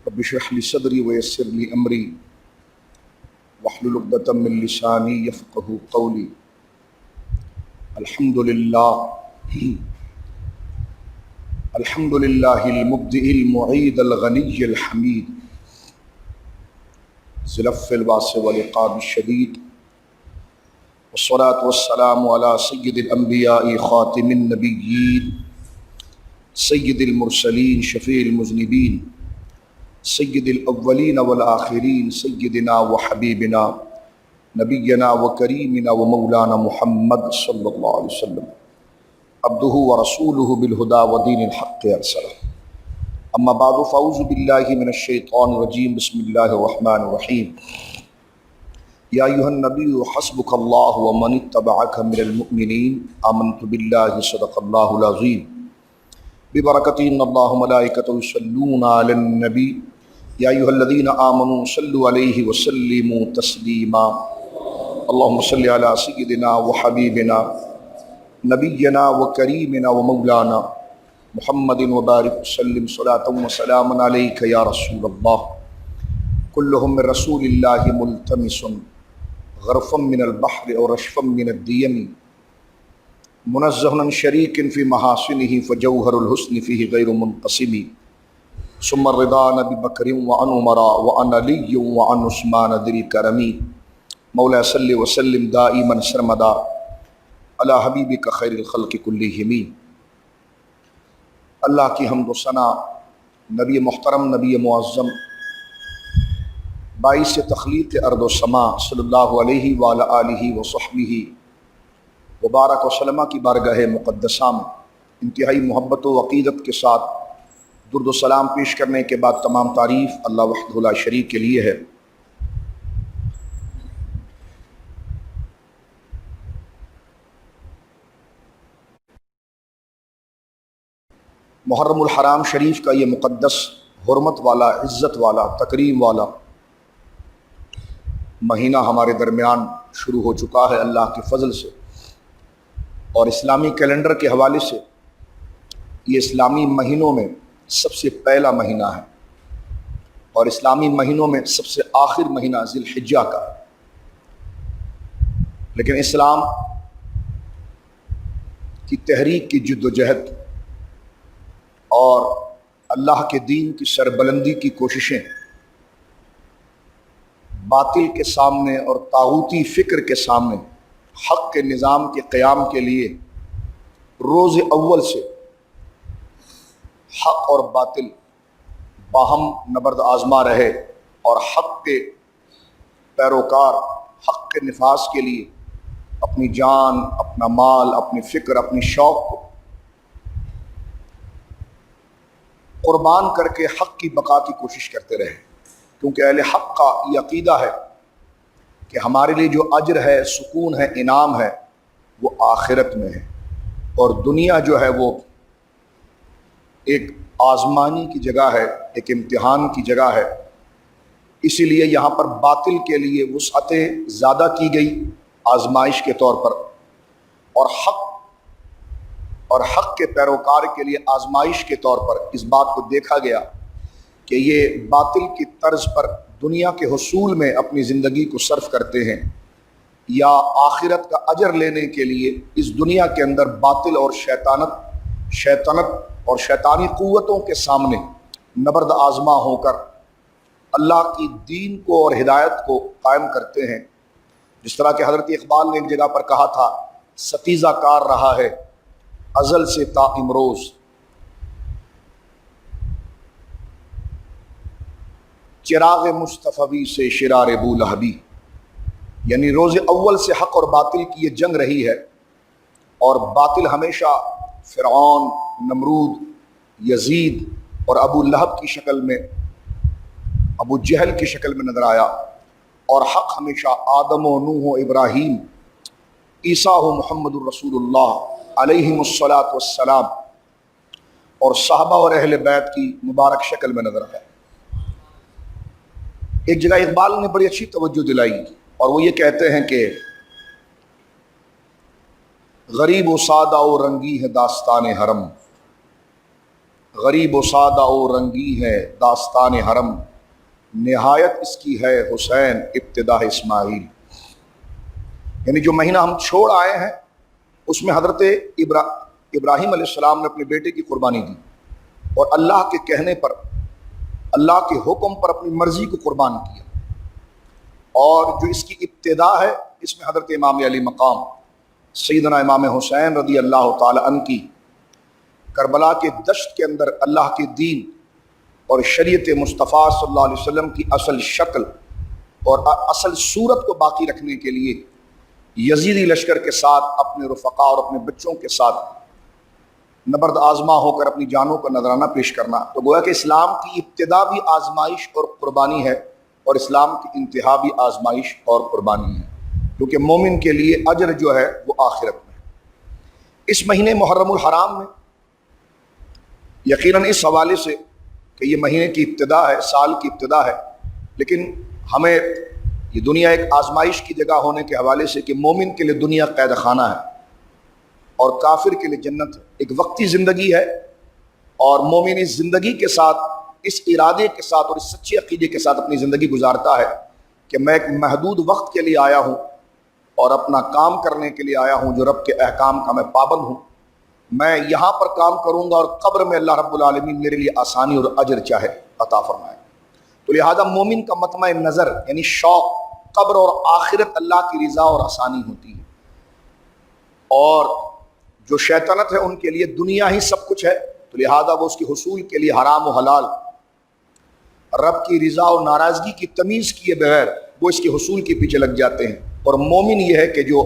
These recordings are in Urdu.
رب اشرح لي صدري ويسر لي امري واحلل عقدة من لساني يفقهوا قولي. الحمد لله المبدئ المعيد الغني الحميد ذي العفو الواسع والعقاب الشديد، والصلاة والسلام على سيد الأنبياء خاتم النبيين سيد المرسلين شفيع المذنبين سيد الأولين والآخرين سيدنا وحبيبنا نبينا وكريمنا ومولانا محمد صلى الله عليه وسلم عبده ورسوله بالهدى ودين الحق أرسله. أما بعد فأعوذ بالله من الشيطان الرجيم. بسم الله الرحمن الرحيم. يا أيها النبي حسبك الله ومن اتبعك من المؤمنين آمنت بالله صدق الله العظيم ببركته إن الله وملائكته يصلون على النبي يا أيها الذين آمنوا صلوا عليه وسلموا تسليما. اللهم صل على سيدنا وحبيبنا نبينا وكريمنا ومولانا محمد وبارك وسلم صلاة وسلاما عليك يا رسول الله. كلهم من رسول الله ملتمس غرفا من البحر أو رشفا من الديم منزه عن شريك في محاسنه فجوهر الحسن فيه غير منقسم. ثم الرضا نبي بكر وعن عمر وعن علي وعن عثمان ذي الكرم. مولا صل وسلم دائما سرمدا على حبیبک خیر الخلق کلہم. اللہ کی حمد و ثنا نبی محترم نبی معظم باعث تخلیق ارض و سما صلی اللہ علیہ وآلہ آلہ وصحبہ وبارک وسلم کی بارگاہ مقدسہ میں انتہائی محبت و عقیدت کے ساتھ درود و سلام پیش کرنے کے بعد تمام تعریف اللہ وحدہ لا شریک کے لیے ہے. محرم الحرام شریف کا یہ مقدس حرمت والا عزت والا تکریم والا مہینہ ہمارے درمیان شروع ہو چکا ہے اللہ کے فضل سے، اور اسلامی کیلنڈر کے حوالے سے یہ اسلامی مہینوں میں سب سے پہلا مہینہ ہے اور اسلامی مہینوں میں سب سے آخر مہینہ ذی الحجہ کا. لیکن اسلام کی تحریک کی جد و جہد اور اللہ کے دین کی سربلندی کی کوششیں باطل کے سامنے اور طاغوتی فکر کے سامنے حق کے نظام کے قیام کے لیے روز اول سے حق اور باطل باہم نبرد آزما رہے، اور حق کے پیروکار حق کے نفاذ کے لیے اپنی جان، اپنا مال، اپنی فکر، اپنی شوق کو قربان کر کے حق کی بقا کی کوشش کرتے رہے، کیونکہ اہل حق کا یہ عقیدہ ہے کہ ہمارے لیے جو اجر ہے، سکون ہے، انعام ہے، وہ آخرت میں ہے، اور دنیا جو ہے وہ ایک آزمانی کی جگہ ہے، ایک امتحان کی جگہ ہے. اسی لیے یہاں پر باطل کے لیے وسعتیں زیادہ کی گئی آزمائش کے طور پر، اور حق کے پیروکار کے لیے آزمائش کے طور پر اس بات کو دیکھا گیا کہ یہ باطل کی طرز پر دنیا کے حصول میں اپنی زندگی کو صرف کرتے ہیں، یا آخرت کا اجر لینے کے لیے اس دنیا کے اندر باطل اور شیطنت اور شیطانی قوتوں کے سامنے نبرد آزما ہو کر اللہ کی دین کو اور ہدایت کو قائم کرتے ہیں. جس طرح کہ حضرت اقبال نے ایک جگہ پر کہا تھا، ستیزہ کار رہا ہے ازل سے تا امروز، چراغ مصطفی سے شرار بولہبی. یعنی روز اول سے حق اور باطل کی یہ جنگ رہی ہے، اور باطل ہمیشہ فرعون، نمرود، یزید اور ابو لہب کی شکل میں، ابو جہل کی شکل میں نظر آیا، اور حق ہمیشہ آدم و نوح و ابراہیم، عیسیٰ و محمد الرسول اللہ علیہم الصلاۃ والسلام اور صحابہ اور اہل بیت کی مبارک شکل میں نظر آیا. ایک جگہ اقبال نے بڑی اچھی توجہ دلائی، اور وہ یہ کہتے ہیں کہ غریب و سادہ و رنگی ہے داستان حرم، غریب و سادہ و رنگی ہے داستان حرم، نہایت اس کی ہے حسین ابتدا اسماعیل۔ یعنی جو مہینہ ہم چھوڑ آئے ہیں اس میں حضرت ابراہیم علیہ السلام نے اپنے بیٹے کی قربانی دی، اور اللہ کے کہنے پر، اللہ کے حکم پر اپنی مرضی کو قربان کیا۔ اور جو اس کی ابتدا ہے اس میں حضرت امام علی مقام سیدنا امام حسین رضی اللہ تعالی عنہ کی کربلا کے دشت کے اندر اللہ کے دین اور شریعت مصطفیٰ صلی اللہ علیہ وسلم کی اصل شکل اور اصل صورت کو باقی رکھنے کے لیے یزیدی لشکر کے ساتھ اپنے رفقا اور اپنے بچوں کے ساتھ نبرد آزما ہو کر اپنی جانوں کا نذرانہ پیش کرنا، تو گویا کہ اسلام کی ابتدا بھی آزمائش اور قربانی ہے، اور اسلام کی انتہا بھی آزمائش اور قربانی ہے، کیونکہ مومن کے لیے اجر جو ہے وہ آخرت میں ہے۔ اس مہینے محرم الحرام میں یقیناً اس حوالے سے کہ یہ مہینے کی ابتدا ہے، سال کی ابتدا ہے، لیکن ہمیں یہ دنیا ایک آزمائش کی جگہ ہونے کے حوالے سے کہ مومن کے لیے دنیا قید خانہ ہے اور کافر کے لیے جنت ہے، ایک وقتی زندگی ہے، اور مومن اس زندگی کے ساتھ، اس ارادے کے ساتھ اور اس سچے عقیدے کے ساتھ اپنی زندگی گزارتا ہے کہ میں ایک محدود وقت کے لیے آیا ہوں اور اپنا کام کرنے کے لیے آیا ہوں جو رب کے احکام کا میں پابند ہوں، میں یہاں پر کام کروں گا اور قبر میں اللہ رب العالمین میرے لیے آسانی اور اجر چاہے عطا فرمائے۔ تو لہذا مومن کا مطمع نظر یعنی شوق قبر اور آخرت اللہ کی رضا اور آسانی ہوتی ہے، اور جو شیطنت ہے ان کے لیے دنیا ہی سب کچھ ہے، تو لہذا وہ اس کے حصول کے لیے حرام و حلال، رب کی رضا اور ناراضگی کی تمیز کیے بغیر وہ اس کے حصول کے پیچھے لگ جاتے ہیں۔ اور مومن یہ ہے کہ جو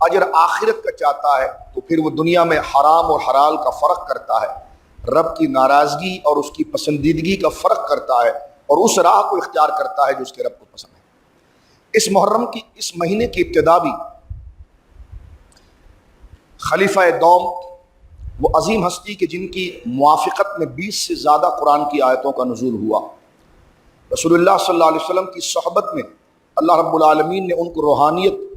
اجر آخرت کا چاہتا ہے تو پھر وہ دنیا میں حرام اور حلال کا فرق کرتا ہے، رب کی ناراضگی اور اس کی پسندیدگی کا فرق کرتا ہے، اور اس راہ کو اختیار کرتا ہے جو اس کے رب کو پسند ہے۔ اس محرم کی اس مہینے کی ابتدا بھی خلیفہ دوم، وہ عظیم ہستی کے جن کی موافقت میں 20 سے زیادہ قرآن کی آیتوں کا نزول ہوا، رسول اللہ صلی اللہ علیہ وسلم کی صحبت میں اللہ رب العالمین نے ان کو روحانیت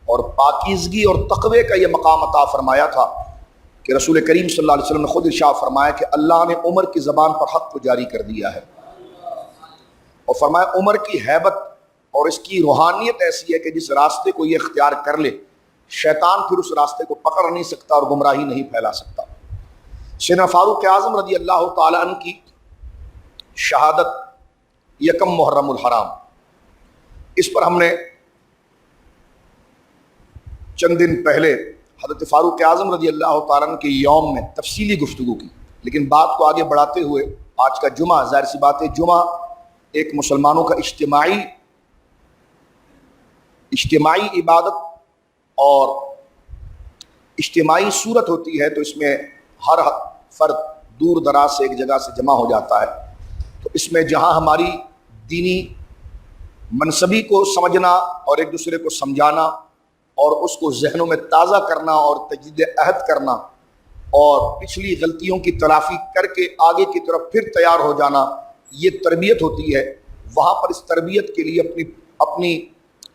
اور پاکیزگی اور تقوی کا یہ مقام عطا فرمایا تھا کہ رسول کریم صلی اللہ علیہ وسلم نے خود ارشاد فرمایا کہ اللہ نے عمر کی زبان پر حق کو جاری کر دیا ہے، اور فرمایا عمر کی ہیبت اور اس کی روحانیت ایسی ہے کہ جس راستے کو یہ اختیار کر لے شیطان پھر اس راستے کو پکڑ نہیں سکتا اور گمراہی نہیں پھیلا سکتا۔ سیدنا فاروق اعظم رضی اللہ تعالی عنہ کی شہادت یکم محرم الحرام، اس پر ہم نے چند دن پہلے حضرت فاروق اعظم رضی اللہ تعالیٰ عنہ کے یوم میں تفصیلی گفتگو کی، لیکن بات کو آگے بڑھاتے ہوئے آج کا جمعہ، ظاہر سی بات ہے جمعہ ایک مسلمانوں کا اجتماعی عبادت اور اجتماعی صورت ہوتی ہے، تو اس میں ہر فرد دور دراز سے ایک جگہ سے جمع ہو جاتا ہے، تو اس میں جہاں ہماری دینی منصبی کو سمجھنا اور ایک دوسرے کو سمجھانا اور اس کو ذہنوں میں تازہ کرنا اور تجدید عہد کرنا اور پچھلی غلطیوں کی تلافی کر کے آگے کی طرف پھر تیار ہو جانا، یہ تربیت ہوتی ہے، وہاں پر اس تربیت کے لیے اپنی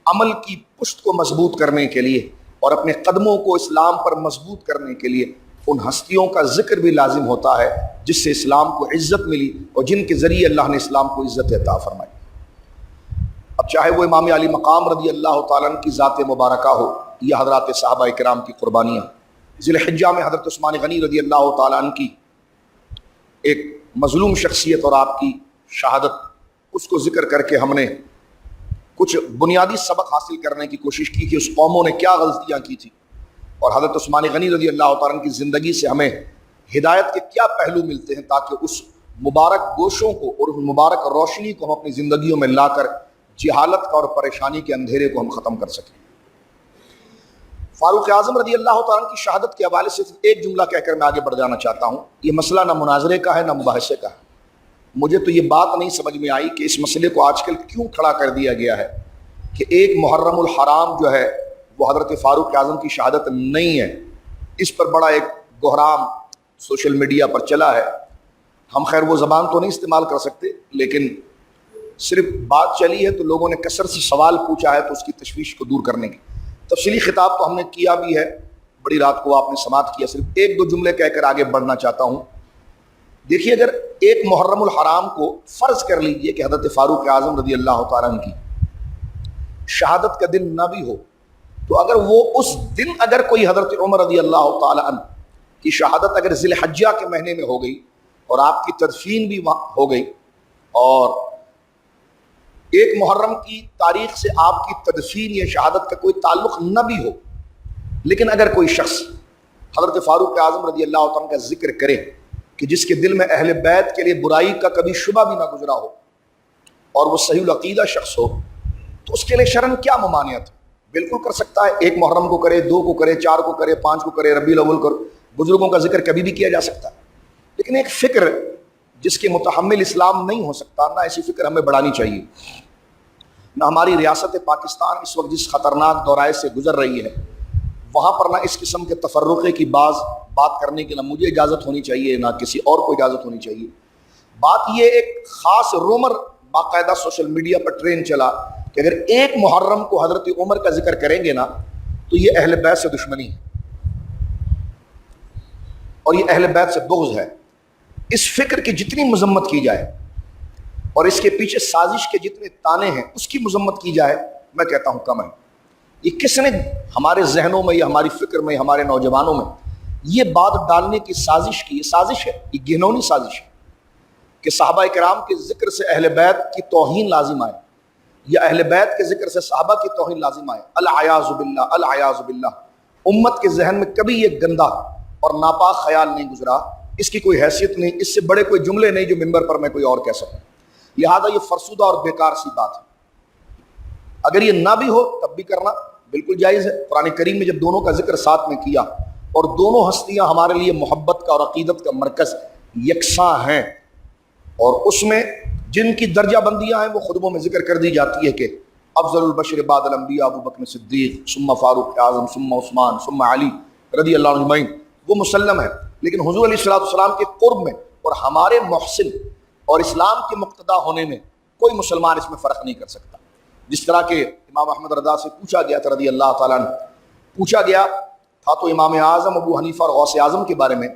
عمل کی پشت کو مضبوط کرنے کے لیے اور اپنے قدموں کو اسلام پر مضبوط کرنے کے لیے ان ہستیوں کا ذکر بھی لازم ہوتا ہے جس سے اسلام کو عزت ملی اور جن کے ذریعے اللہ نے اسلام کو عزت عطا فرمائی۔ اب چاہے وہ امام علی مقام رضی اللہ تعالیٰ عنہ کی ذات مبارکہ ہو یا حضرات صحابہ کرام کی قربانیاں، ذی الحجہ میں حضرت عثمان غنی رضی اللہ تعالیٰ عنہ کی ایک مظلوم شخصیت اور آپ کی شہادت، اس کو ذکر کر کے ہم نے کچھ بنیادی سبق حاصل کرنے کی کوشش کی کہ اس قوموں نے کیا غلطیاں کی تھی، اور حضرت عثمان غنی رضی اللہ تعالیٰ عنہ کی زندگی سے ہمیں ہدایت کے کیا پہلو ملتے ہیں تاکہ اس مبارک گوشوں کو اور اس مبارک روشنی کو ہم اپنی زندگیوں میں لا کر جہالت کا اور پریشانی کے اندھیرے کو ہم ختم کر سکیں۔ فاروق اعظم رضی اللہ تعالیٰ عنہ کی شہادت کے حوالے سے ایک جملہ کہہ کر میں آگے بڑھ جانا چاہتا ہوں۔ یہ مسئلہ نہ مناظرے کا ہے نہ مباحثے کا ہے، مجھے تو یہ بات نہیں سمجھ میں آئی کہ اس مسئلے کو آج کل کیوں کھڑا کر دیا گیا ہے کہ ایک محرم الحرام جو ہے وہ حضرت فاروق اعظم کی شہادت نہیں ہے۔ اس پر بڑا ایک گہرام سوشل میڈیا پر چلا ہے، ہم خیر وہ زبان تو نہیں استعمال کر سکتے، لیکن صرف بات چلی ہے تو لوگوں نے کثرت سے سوال پوچھا ہے، تو اس کی تشویش کو دور کرنے کی تفصیلی خطاب تو ہم نے کیا بھی ہے، بڑی رات کو آپ نے سماعت کیا، صرف ایک دو جملے کہہ کر آگے بڑھنا چاہتا ہوں دیکھیے اگر ایک محرم الحرام کو فرض کر لیجئے کہ حضرت فاروق اعظم رضی اللہ تعالیٰ عنہ کی شہادت کا دن نہ بھی ہو، تو اگر وہ اس دن اگر کوئی حضرت عمر رضی اللہ تعالیٰ عنہ کی شہادت اگر ذی الحجہ کے مہینے میں ہو گئی اور آپ کی تدفین بھی ہو گئی، اور ایک محرم کی تاریخ سے آپ کی تدفین یا شہادت کا کوئی تعلق نہ بھی ہو، لیکن اگر کوئی شخص حضرت فاروق اعظم رضی اللہ عنہ کا ذکر کرے کہ جس کے دل میں اہل بیت کے لیے برائی کا کبھی شبہ بھی نہ گزرا ہو اور وہ صحیح العقیدہ شخص ہو، تو اس کے لیے شرعاً کیا ممانعت ہے؟ بالکل کر سکتا ہے، ایک محرم کو کرے، 2 کو کرے، 4 کو کرے، 5 کو کرے، ربیع الاول کرو، بزرگوں کا ذکر کبھی بھی کیا جا سکتا ہے۔ لیکن ایک فکر جس کے متحمل اسلام نہیں ہو سکتا، نہ ایسی فکر ہمیں بڑھانی چاہیے۔ نہ ہماری ریاست پاکستان اس وقت جس خطرناک دورائے سے گزر رہی ہے وہاں پر نہ اس قسم کے تفرقے کی بات کرنے کی نہ مجھے اجازت ہونی چاہیے نہ کسی اور کو اجازت ہونی چاہیے۔ بات یہ ایک خاص رومر باقاعدہ سوشل میڈیا پر ٹرین چلا کہ اگر ایک محرم کو حضرت عمر کا ذکر کریں گے نا تو یہ اہل بیت سے دشمنی ہے اور یہ اہل بیت سے بغض ہے۔ اس فکر کی جتنی مذمت کی جائے اور اس کے پیچھے سازش کے جتنے تانے ہیں اس کی مذمت کی جائے، میں کہتا ہوں کم ہے۔ یہ کس نے ہمارے ذہنوں میں یا ہماری فکر میں یا ہمارے نوجوانوں میں یہ بات ڈالنے کی سازش کی؟ یہ سازش ہے، یہ گھنونی سازش ہے کہ صحابہ کرام کے ذکر سے اہل بیت کی توہین لازم آئے یا اہل بیت کے ذکر سے صحابہ کی توہین لازم آئے۔ العیاذ باللہ، العیاذ باللہ۔ امت کے ذہن میں کبھی یہ گندا اور ناپاک خیال نہیں گزرا، اس کی کوئی حیثیت نہیں، اس سے بڑے کوئی جملے نہیں جو ممبر پر میں کوئی اور کہہ سکوں، لہذا یہ فرسودہ اور بیکار سی بات ہے۔ اگر یہ نہ بھی ہو تب بھی کرنا بالکل جائز ہے۔ قرآن کریم میں جب دونوں کا ذکر ساتھ میں کیا اور دونوں ہستیاں ہمارے لیے محبت کا اور عقیدت کا مرکز یکساں ہیں، اور اس میں جن کی درجہ بندیاں ہیں وہ خطبوں میں ذکر کر دی جاتی ہے کہ افضل البشر بعد الانبیاء ابو بکر صدیق ثم فاروق اعظم ثم عثمان ثم علی رضی اللہ عنہ اجمعین، وہ مسلم ہے، لیکن حضور علیہ الصلوۃ والسلام کے قرب میں اور ہمارے محسن اور اسلام کے مقتدا ہونے میں کوئی مسلمان اس میں فرق نہیں کر سکتا۔ جس طرح کہ امام احمد رضا سے پوچھا گیا تھا رضی اللہ تعالیٰ عنہ، پوچھا گیا تھا تو امام اعظم ابو حنیفہ اور غوث اعظم کے بارے میں،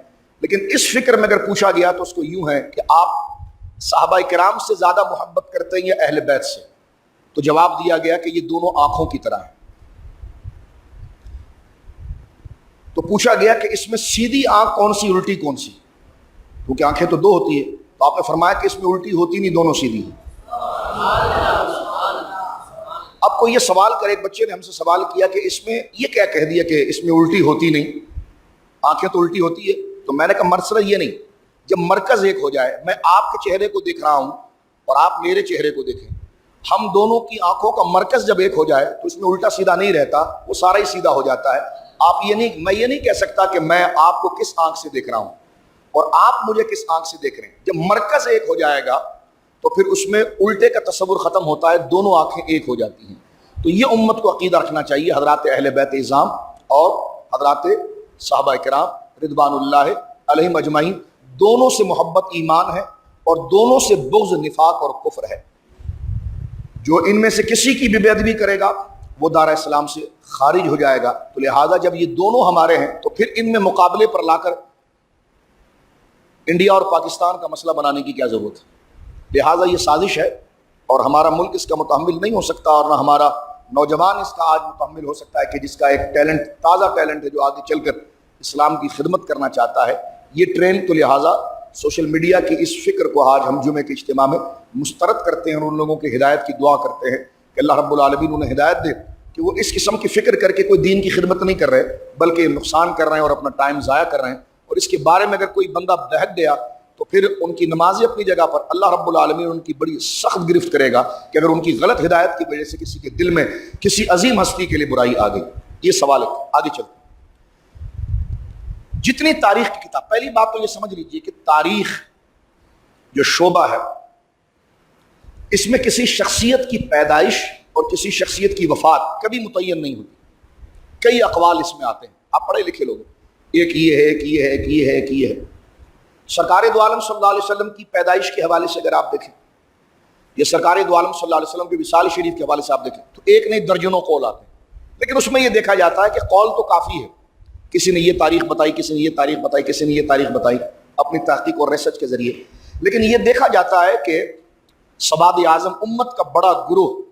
لیکن اس فکر میں اگر پوچھا گیا تو اس کو یوں ہے کہ آپ صحابہ کرام سے زیادہ محبت کرتے ہیں یا اہل بیت سے؟ تو جواب دیا گیا کہ یہ دونوں آنکھوں کی طرح ہیں۔ تو پوچھا گیا کہ اس میں سیدھی آنکھ کون سی، الٹی کون سی؟ کیونکہ آنکھیں تو 2 ہوتی ہے، تو آپ نے فرمایا کہ اس میں الٹی ہوتی نہیں، دونوں سیدھی ہیں۔ اب کوئی یہ سوال کرے، ایک بچے نے ہم سے سوال کیا کہ اس میں یہ کیا کہہ دیا کہ اس میں الٹی ہوتی نہیں، آنکھیں تو الٹی ہوتی ہے؟ تو میں نے کہا مسئلہ یہ نہیں، جب مرکز ایک ہو جائے، میں آپ کے چہرے کو دیکھ رہا ہوں اور آپ میرے چہرے کو دیکھیں، ہم دونوں کی آنکھوں کا مرکز جب ایک ہو جائے تو اس میں الٹا سیدھا نہیں رہتا، وہ سارا ہی سیدھا ہو جاتا ہے۔ میں یہ نہیں کہہ سکتا کہ میں آپ کو کس آنکھ سے دیکھ رہا ہوں اور آپ مجھے کس آنکھ سے دیکھ رہے ہیں۔ جب مرکز ایک ہو جائے گا تو پھر اس میں الٹے کا تصور ختم ہوتا ہے، دونوں آنکھیں ایک ہو جاتی ہیں۔ تو یہ امت کو عقیدہ رکھنا چاہیے، حضرات اہل بیت اعظام اور حضرات صحابہ کرام رضوان اللہ علیہم اجمعین، دونوں سے محبت ایمان ہے اور دونوں سے بغض نفاق اور کفر ہے۔ جو ان میں سے کسی کی بھی بے ادبی کرے گا وہ دار اسلام سے خارج ہو جائے گا۔ تو لہٰذا جب یہ دونوں ہمارے ہیں تو پھر ان میں مقابلے پر لا کر انڈیا اور پاکستان کا مسئلہ بنانے کی کیا ضرورت ہے؟ لہٰذا یہ سازش ہے اور ہمارا ملک اس کا متحمل نہیں ہو سکتا، اور نہ ہمارا نوجوان اس کا آج متحمل ہو سکتا ہے کہ جس کا ایک ٹیلنٹ، تازہ ٹیلنٹ ہے، جو آگے چل کر اسلام کی خدمت کرنا چاہتا ہے، یہ ٹرین۔ تو لہٰذا سوشل میڈیا کی اس فکر کو آج ہم جمعے کے اجتماع میں مسترد کرتے ہیں اور ان لوگوں کی ہدایت کی دعا کرتے ہیں کہ اللہ رب العالمین انہیں ہدایت دے کہ وہ اس قسم کی فکر کر کے کوئی دین کی خدمت نہیں کر رہے بلکہ نقصان کر رہے ہیں اور اپنا ٹائم ضائع کر رہے ہیں۔ اور اس کے بارے میں اگر کوئی بندہ بہک گیا تو پھر ان کی نمازیں اپنی جگہ پر، اللہ رب العالمین ان کی بڑی سخت گرفت کرے گا کہ اگر ان کی غلط ہدایت کی وجہ سے کسی کے دل میں کسی عظیم ہستی کے لیے برائی آ گئی۔ یہ سوال ہے، آگے چلتے ہیں۔ جتنی تاریخ کی کتاب، پہلی بات تو یہ سمجھ لیجئے کہ تاریخ جو شعبہ ہے اس میں کسی شخصیت کی پیدائش اور کسی شخصیت کی وفات کبھی متعین نہیں ہوتی۔ کئی اقوال اس میں آتے ہیں، آپ پڑھے لکھے لوگ، ایک یہ ہے، ایک یہ ہے، ایک یہ ہے، ایک یہ ہے۔ سرکار دو عالم صلی اللہ علیہ وسلم کی پیدائش کے حوالے سے اگر آپ دیکھیں، یا سرکار دو عالم صلی اللہ علیہ وسلم کے وصال شریف کے حوالے سے آپ دیکھیں تو ایک نہیں درجنوں قول آتے ہیں، لیکن اس میں یہ دیکھا جاتا ہے کہ قول تو کافی ہے، کسی نے یہ تاریخ بتائی، کسی نے یہ تاریخ بتائی، کسی نے یہ تاریخ بتائی، اپنی تحقیق اور ریسرچ کے ذریعے، لیکن یہ دیکھا جاتا ہے کہ سواد اعظم امت کا بڑا گروہ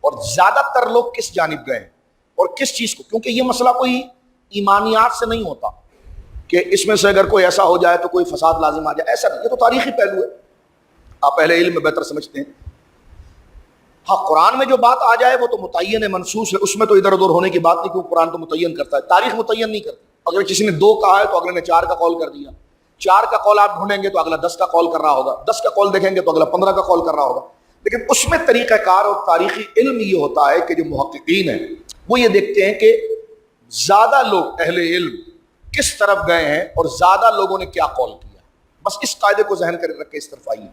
اور زیادہ تر لوگ کس جانب گئے ہیں اور کس چیز کو، کیونکہ یہ مسئلہ کوئی ایمانیات سے نہیں ہوتا کہ اس میں سے اگر کوئی ایسا ہو جائے تو کوئی فساد لازم آ جائے، ایسا نہیں، یہ تو تاریخی پہلو ہے، آپ اہل علم میں بہتر سمجھتے ہیں۔ ہاں قرآن میں جو بات آ جائے وہ تو متعین ہے، منصوص ہے، اس میں تو ادھر ادھر ہونے کی بات نہیں، کیونکہ قرآن تو متعین کرتا ہے، تاریخ متعین نہیں کرتی۔ اگر کسی نے 2 کہا ہے تو اگلے نے 4 کا قول کر دیا، 4 کا قول آپ ڈھونڈیں گے تو اگلا 10 کا قول کر رہا ہوگا، 10 کا قول دیکھیں گے تو اگلا 15 کا قول کر رہا ہوگا، لیکن اس میں طریقہ کار اور تاریخی علم یہ ہوتا ہے کہ جو محققین ہیں وہ یہ دیکھتے ہیں کہ زیادہ لوگ اہل علم کس طرف گئے ہیں اور زیادہ لوگوں نے کیا قول کیا، بس اس قاعدے کو ذہن کر رکھ کے اس طرف آئیے۔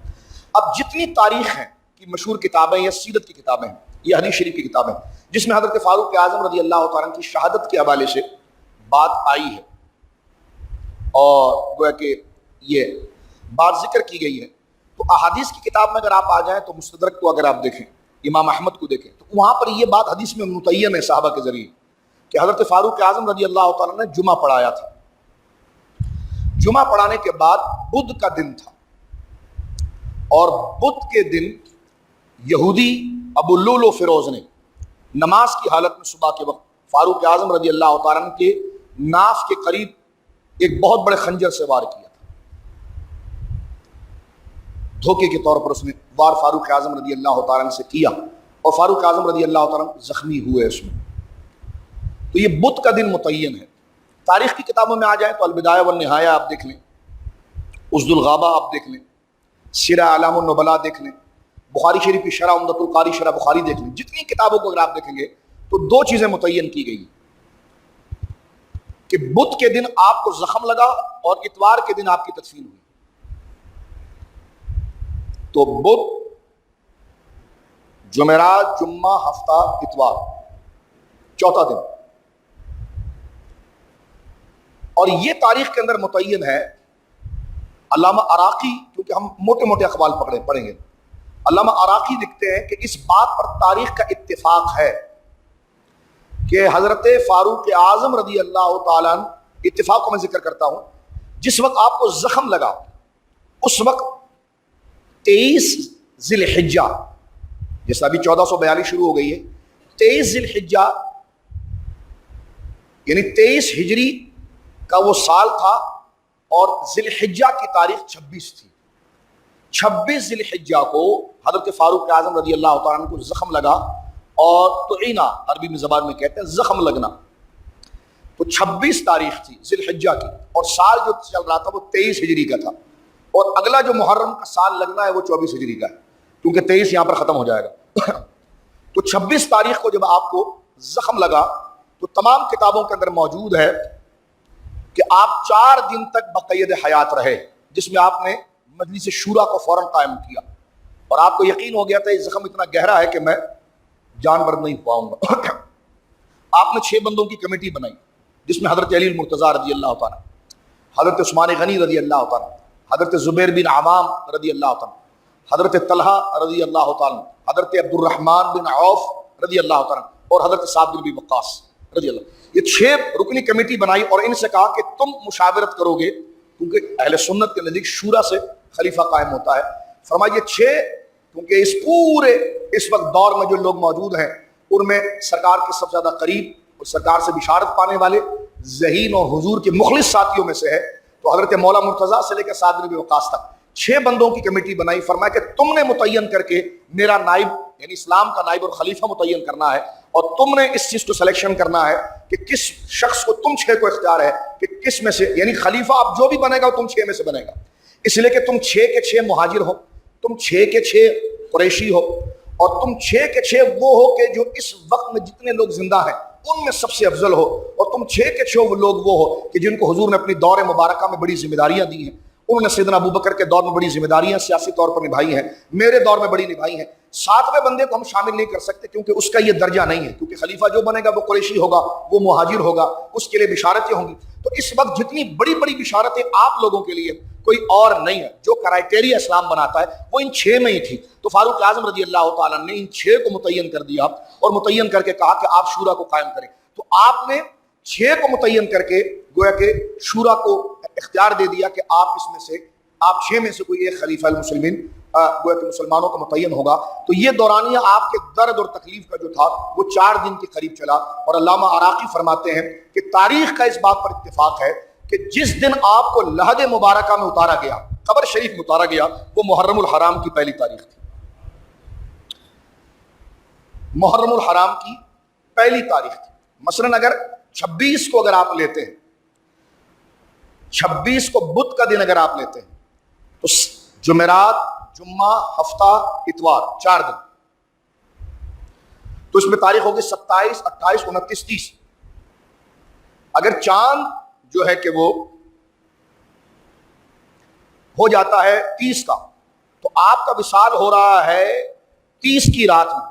اب جتنی تاریخ ہیں کی مشہور کتابیں یا سیرت کی کتابیں ہیں یا حدیث شریف کی کتابیں جس میں حضرت فاروق اعظم رضی اللہ تعالیٰ عنہ کی شہادت کے حوالے سے بات آئی ہے اور گویا کہ یہ بات ذکر کی گئی ہے، تو احادیث کی کتاب میں اگر آپ آ جائیں تو مستدرک کو اگر آپ دیکھیں، امام احمد کو دیکھیں، تو وہاں پر یہ بات حدیث میں متعین ہے صحابہ کے ذریعے کہ حضرت فاروق اعظم رضی اللہ تعالیٰ نے جمعہ پڑھایا تھا۔ جمعہ پڑھانے کے بعد بدھ کا دن تھا، اور بدھ کے دن یہودی ابو لولو فیروز نے نماز کی حالت میں صبح کے وقت فاروق اعظم رضی اللہ تعالیٰ عنہ کے ناف کے قریب ایک بہت بڑے خنجر سے وار کیا تھا، دھوکے کے طور پر اس نے وار فاروق اعظم رضی اللہ تعالیٰ عنہ سے کیا، اور فاروق اعظم رضی اللہ تعالیٰ عنہ زخمی ہوئے اس میں۔ تو یہ بدھ کا دن متعین ہے۔ تاریخ کی کتابوں میں آ جائیں تو البدایہ والنہایہ آپ دیکھ لیں، اسد الغابہ آپ دیکھ لیں، سیر اعلام النبلاء دیکھ لیں، بخاری شریف کی شرح عمدۃ القاری شرح بخاری دیکھ لیں، جتنی کتابوں کو اگر آپ دیکھیں گے تو 2 چیزیں متعین کی گئی کہ بدھ کے دن آپ کو زخم لگا اور اتوار کے دن آپ کی تدفین ہوئی۔ تو بدھ، جمعرات، جمعہ، ہفتہ، اتوار، 4تھا دن، اور یہ تاریخ کے اندر متعین ہے۔ علامہ عراقی، کیونکہ ہم موٹے موٹے اقوال پڑھیں گے، علامہ عراقی لکھتے ہیں کہ اس بات پر تاریخ کا اتفاق ہے کہ حضرت فاروق اعظم رضی اللہ تعالیٰ عنہ، اتفاق کو میں ذکر کرتا ہوں، جس وقت آپ کو زخم لگا اس وقت 23 ذی الحجہ، جیسا ابھی 1442 شروع ہو گئی ہے، 23 ذی الحجہ یعنی 23 ہجری کا وہ سال تھا، اور ذی الحجہ کی تاریخ 26 تھی۔ 26 ذی الحجہ کو حضرت فاروق اعظم رضی اللہ تعالیٰ عنہ کو زخم لگا، اور طعینہ عربی میں زبان میں کہتے ہیں زخم لگنا، تو 26 تاریخ تھی ذی الحجہ کی، اور سال جو چل رہا تھا وہ 23 ہجری کا تھا، اور اگلا جو محرم کا سال لگنا ہے وہ 24 ہجری کا ہے، کیونکہ 23 یہاں پر ختم ہو جائے گا۔ تو 26 تاریخ کو جب آپ کو زخم لگا تو تمام کتابوں کے اندر موجود ہے کہ آپ 4 دن تک بقید حیات رہے، جس میں آپ نے مجلس شورا کو فوراً قائم کیا، اور آپ کو یقین ہو گیا تھا یہ زخم اتنا گہرا ہے کہ میں جان بر نہیں پاؤں گا۔ آپ نے 6 بندوں کی کمیٹی بنائی، جس میں حضرت علی المرتضیٰ رضی اللہ تعالیٰ، حضرت عثمان غنی رضی اللہ تعالیٰ، حضرت زبیر بن عوام رضی اللہ تعالیٰ، حضرت طلحہ رضی اللہ تعالیٰ، حضرت عبد الرحمن بن عوف رضی اللہ تعالیٰ، اور حضرت سعد بن ابی وقاص رضی اللہ۔ یہ 6 رکنی کمیٹی بنائی اور ان سے کہا کہ تم مشاورت کرو گے، کیونکہ اہل سنت کے نزدیک شورا سے خلیفہ قائم ہوتا ہے۔ فرمایا یہ 6، کیونکہ اس پورے اس وقت دور میں جو لوگ موجود ہیں ان میں سرکار کے سب سے زیادہ قریب اور سرکار سے بشارت پانے والے ذہین اور حضور کے مخلص ساتھیوں میں سے ہے، تو حضرت مولا مرتضیٰ سے لے کر سعد بن ابی وقاص تک 6 بندوں کی کمیٹی بنائی۔ فرمایا کہ تم نے متعین کر کے میرا نائب یعنی اسلام کا نائب اور خلیفہ متعین کرنا ہے، اور تم نے اس چیز کو سلیکشن کرنا ہے کہ کس شخص کو، تم 6 کو اختیار ہے کہ کس میں سے، یعنی خلیفہ اب جو بھی بنے گا تم 6 میں سے بنے گا، اس لیے کہ تم 6 کے 6 مہاجر ہو، تم 6 کے 6 قریشی ہو، اور تم 6 کے 6 وہ ہو کہ جو اس وقت میں جتنے لوگ زندہ ہیں ان میں سب سے افضل ہو، اور تم 6 کے 6 وہ لوگ وہ ہو کہ جن کو حضور نے اپنی دور مبارکہ میں بڑی ذمہ داریاں دی ہیں۔ انہوں نے سیدنا ابو بکر کے دور میں بڑی ذمہ داریاں سیاسی طور پر نبھائی ہیں، میرے دور میں بڑی نبھائی ہیں۔ 7ویں بندے کو ہم شامل نہیں کر سکتے کیونکہ اس کا یہ درجہ نہیں ہے، کیونکہ خلیفہ جو بنے گا وہ قریشی ہوگا، وہ مہاجر ہوگا، اس کے لیے بشارتیں ہوں گی۔ تو اس وقت جتنی بڑی بڑی بشارتیں آپ لوگوں کے لیے کوئی اور نہیں ہے، جو کرائٹیریا اسلام بناتا ہے وہ ان 6 میں ہی تھی۔ تو فاروق اعظم رضی اللہ تعالیٰ نے ان 6 کو متعین کر دیا اور متعین کر کے کہا کہ آپ شورا کو قائم کریں۔ تو آپ نے 6 کو متعین کر کے گویا کہ شورا کو اختیار دے دیا کہ آپ اس میں سے آپ 6 میں سے کوئی ایک خلیفہ المسلمین گویا کہ مسلمانوں کا متعین ہوگا. تو یہ دورانیہ آپ کے درد اور تکلیف کا جو تھا وہ 4 دن کے قریب چلا. اور علامہ عراقی فرماتے ہیں کہ تاریخ کا اس بات پر اتفاق ہے کہ جس دن آپ کو لحد مبارکہ میں اتارا گیا، قبر شریف میں اتارا گیا، وہ محرم الحرام کی پہلی تاریخ تھی. محرم الحرام کی پہلی تاریخ تھی. مثلا اگر 26 کو اگر آپ لیتے ہیں، 26 کو بدھ کا دن اگر آپ لیتے ہیں تو جمعرات، جمعہ، ہفتہ، اتوار، 4 دن. تو اس میں تاریخ ہوگی 27، 28، 29، 30. اگر چاند جو ہے کہ وہ ہو جاتا ہے 30 کا، تو آپ کا وصال ہو رہا ہے 30 کی رات میں.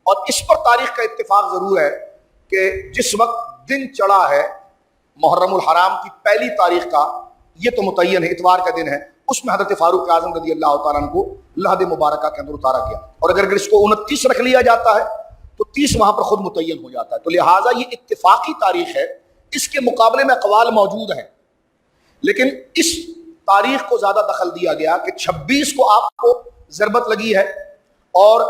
اور اس پر تاریخ کا اتفاق ضرور ہے کہ جس وقت دن چڑھا ہے محرم الحرام کی پہلی تاریخ کا، یہ تو متعین ہے، اتوار کا دن ہے، اس میں حضرت فاروق اعظم رضی اللہ تعالیٰ عنہ کو لحد مبارکہ کے اندر اتارا گیا. اور اگر اس کو 29 رکھ لیا جاتا ہے تو 30 وہاں پر خود متعین ہو جاتا ہے. تو لہٰذا یہ اتفاقی تاریخ ہے. اس کے مقابلے میں اقوال موجود ہیں، لیکن اس تاریخ کو زیادہ دخل دیا گیا کہ 26 کو آپ کو ضربت لگی ہے اور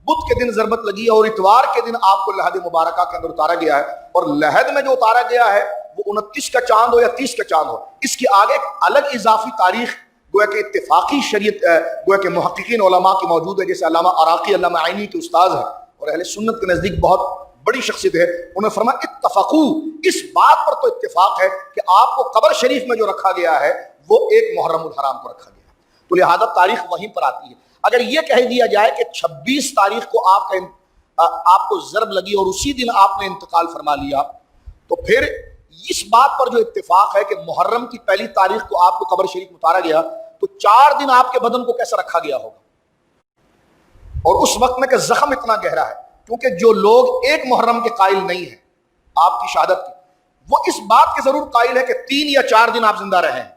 بدھ کے دن ضربت لگی ہے اور اتوار کے دن آپ کو لحد مبارکہ کے اندر اتارا گیا ہے. اور لحد میں جو اتارا گیا ہے وہ 29 کا چاند ہو یا 30 کا چاند ہو، اس کی آگے ایک الگ اضافی تاریخ گویا کہ اتفاقی شریعت گویا کہ محققین علماء کی موجود ہے، جیسے علامہ عراقی، علامہ عینی کے استاذ ہیں اور اہل سنت کے نزدیک بہت بڑی شخصیت ہے. انہوں نے فرمایا اتفقو، اس بات پر تو اتفاق ہے کہ آپ کو قبر شریف میں جو رکھا گیا ہے وہ ایک محرم الحرام کو رکھا گیا ہے. تو لہذا تاریخ وہیں پر آتی ہے. اگر یہ کہہ دیا جائے کہ 26 تاریخ کو آپ کو ضرب لگی اور اسی دن آپ نے انتقال فرما لیا، تو پھر اس بات پر جو اتفاق ہے کہ محرم کی پہلی تاریخ کو آپ کو قبر شریف میں اتارا گیا، تو 4 دن آپ کے بدن کو کیسے رکھا گیا ہوگا. اور اس وقت میں کہ زخم اتنا گہرا ہے، کیونکہ جو لوگ ایک محرم کے قائل نہیں ہیں آپ کی شہادت کی، وہ اس بات کے ضرور قائل ہے کہ 3 یا 4 دن آپ زندہ رہے ہیں.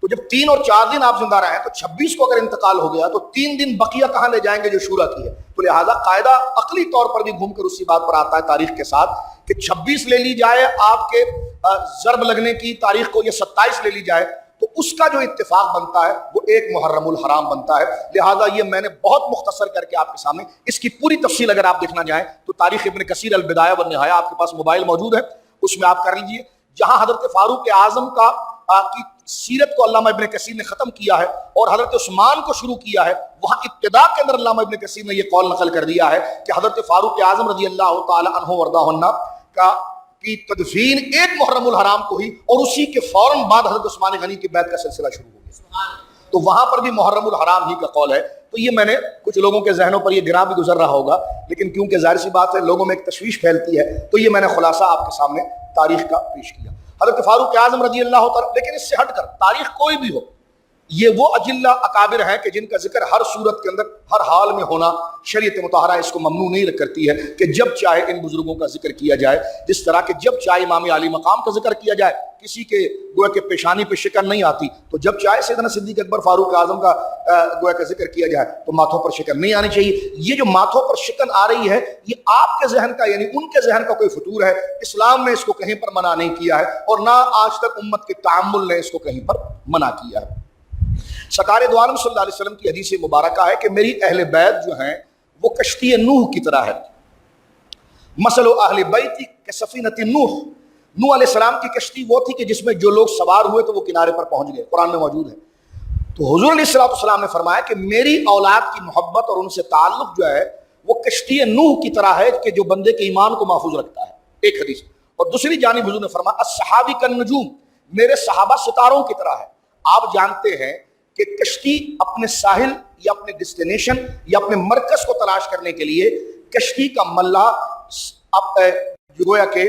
تو جب 3 اور 4 دن آپ زندہ رہے ہیں تو 26 کو اگر انتقال ہو گیا تو 3 دن بقیہ کہاں لے جائیں گے جو شورا کی ہے. تو لہٰذا قاعدہ عقلی طور پر بھی گھوم کر اسی بات پر آتا ہے تاریخ کے ساتھ کہ 26 لے لی جائے آپ کے ضرب لگنے کی تاریخ کو، یا 27 لے لی جائے، تو اس کا جو اتفاق بنتا ہے وہ ایک محرم الحرام بنتا ہے. لہٰذا یہ میں نے بہت مختصر کر کے آپ کے سامنے، اس کی پوری تفصیل اگر آپ دیکھنا جائیں تو تاریخ ابن کثیر البدایہ والنہایہ آپ کے پاس موبائل موجود ہے، اس میں آپ کر لیجئے. جہاں حضرت فاروق اعظم کی سیرت کو علامہ ابن کثیر نے ختم کیا ہے اور حضرت عثمان کو شروع کیا ہے، وہاں ابتدا کے اندر علامہ ابن کثیر نے یہ قول نقل کر دیا ہے کہ حضرت فاروق اعظم رضی اللہ تعالی عنہ وارضاہ عنہ کی تدفین ایک محرم الحرام کو ہی، اور اسی کے فوراً بعد حضرت عثمان غنی کی بیعت کا سلسلہ شروع ہو گیا. تو وہاں پر بھی محرم الحرام ہی کا قول ہے. تو یہ میں نے کچھ لوگوں کے ذہنوں پر یہ گراں بھی گزر رہا ہوگا، لیکن کیونکہ ظاہر سی بات ہے لوگوں میں ایک تشویش پھیلتی ہے، تو یہ میں نے خلاصہ آپ کے سامنے تاریخ کا پیش کیا. حضرت فاروق اعظم رضی اللہ تعالیٰ، لیکن اس سے ہٹ کر تاریخ کوئی بھی ہو، یہ وہ اجلہ اکابر ہیں کہ جن کا ذکر ہر صورت کے اندر ہر حال میں ہونا شریعت مطہرہ اس کو ممنوع نہیں کرتی ہے کہ جب چاہے ان بزرگوں کا ذکر کیا جائے. جس طرح کہ جب چاہے امام عالی مقام کا ذکر کیا جائے، کسی کے گویا کہ پیشانی پہ شکن نہیں آتی، تو جب چاہے سیدنا صدیق اکبر فاروق اعظم کا گویا کہ ذکر کیا جائے تو ماتھوں پر شکن نہیں آنی چاہیے. یہ جو ماتھوں پر شکن آ رہی ہے یہ آپ کے ذہن کا، یعنی ان کے ذہن کا کوئی فطور ہے. اسلام نے اس کو کہیں پر منع نہیں کیا ہے اور نہ آج تک امت کے تعامل نے اس کو کہیں پر منع کیا ہے. سرکار دو عالم صلی اللہ علیہ وسلم کی حدیث مبارکہ ہے کہ میری اہل بیت جو ہیں وہ کشتی نوح کی طرح ہے. مثل اہل بیتی کسفینۃ نوح، نوح علیہ السلام کی کشتی وہ تھی کہ جس میں جو لوگ سوار ہوئے تو وہ کنارے پر پہنچ گئے، قرآن میں موجود ہے. تو حضور علیہ السلام نے فرمایا کہ میری اولاد کی محبت اور ان سے تعلق جو ہے وہ کشتی نوح کی طرح ہے کہ جو بندے کے ایمان کو محفوظ رکھتا ہے، ایک حدیث. اور دوسری جانب حضور نے فرمایا الصحابی کالنجوم، میرے صحابہ ستاروں کی طرح ہے. آپ جانتے ہیں کہ کشتی اپنے ساحل یا اپنے ڈیسٹینیشن یا اپنے مرکز کو تلاش کرنے کے لیے کشتی کا ملا گویا کہ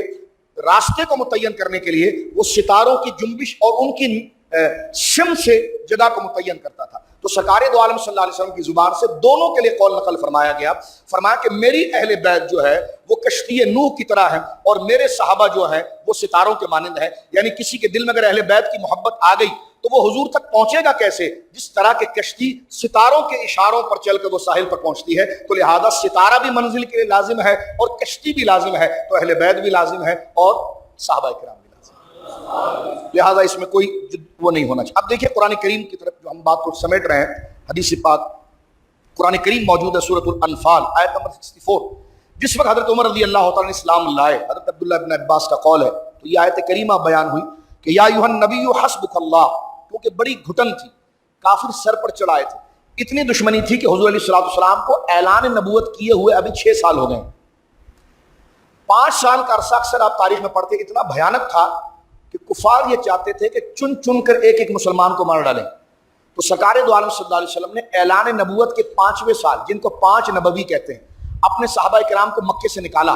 راستے کو متعین کرنے کے لیے وہ ستاروں کی جنبش اور ان کی سم سے جگہ کو متعین کرتا تھا. تو سرکار دو عالم صلی اللہ علیہ وسلم کی زبان سے دونوں کے لیے قول نقل فرمایا گیا. فرمایا کہ میری اہل بیت جو ہے وہ کشتی نوح کی طرح ہے اور میرے صحابہ جو ہیں وہ ستاروں کے مانند ہیں. یعنی کسی کے دل میں اگر اہل بیت کی محبت آ گئی تو وہ حضور تک پہنچے گا کیسے؟ جس طرح کہ کشتی ستاروں کے اشاروں پر چل کر وہ ساحل پر پہنچتی ہے. تو لہذا ستارہ بھی منزل کے لیے لازم ہے اور کشتی بھی لازم ہے، تو اہل بیت بھی لازم ہے اور صحابہ کرام بھی لازم ہے. لہٰذا اس میں کوئی وہ نہیں ہونا چاہیے. اب دیکھیے قرآن کریم کی طرف جو ہم بات کو سمیٹ رہے ہیں، حدیث پاک قرآن کریم موجود ہے سورۃ الانفال آیت نمبر 64. جس وقت حضرت عمر رضی اللہ تعالیٰ نے اسلام لائے، حضرت عبداللہ ابن عباس کا قول ہے، تو یہ آیت کریمہ بیان ہوئی کہ یا ایھا النبی حسبک اللہ، کیونکہ بڑی گھٹن تھی، کافر سر پر چڑھائے تھے، اتنی دشمنی تھی کہ حضور علیہ السلام کو اعلان نبوت کیے ہوئے ابھی 6 سال ہو گئے. 5 سال کا عرصہ اکثر آپ تاریخ میں پڑھتے، اتنا بھیانک تھا کہ کفار یہ چاہتے تھے کہ چن چن کر ایک ایک مسلمان کو مار ڈالیں. تو سرکار دو عالم صلی اللہ علیہ وسلم نے اعلان نبوت کے 5ویں سال، جن کو 5 نبوی کہتے ہیں، اپنے صحابہ کرام کو مکے سے نکالا،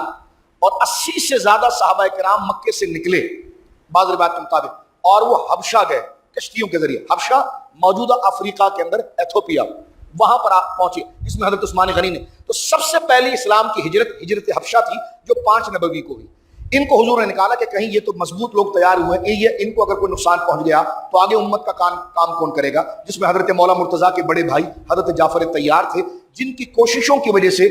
اور 80 سے زیادہ صحابہ کرام مکے سے نکلے بعض روایات کے مطابق، اور وہ حبشہ گئے کشتیوں کے ذریعے. حبشہ موجودہ افریقہ کے اندر ایتھوپیا، وہاں پر آپ پہنچے، جس میں حضرت عثمان غنی نے. تو سب سے پہلی اسلام کی ہجرت حبشہ تھی جو 5 نبوی کو ہوئی. ان کو حضور نے نکالا کہ کہیں یہ تو مضبوط لوگ تیار ہوئے ہیں، یہ ان کو اگر کوئی نقصان پہنچ گیا تو آگے امت کا کام کون کرے گا. جس میں حضرت مولا مرتضیٰ کے بڑے بھائی حضرت جعفر طیار تھے، جن کی کوششوں کی وجہ سے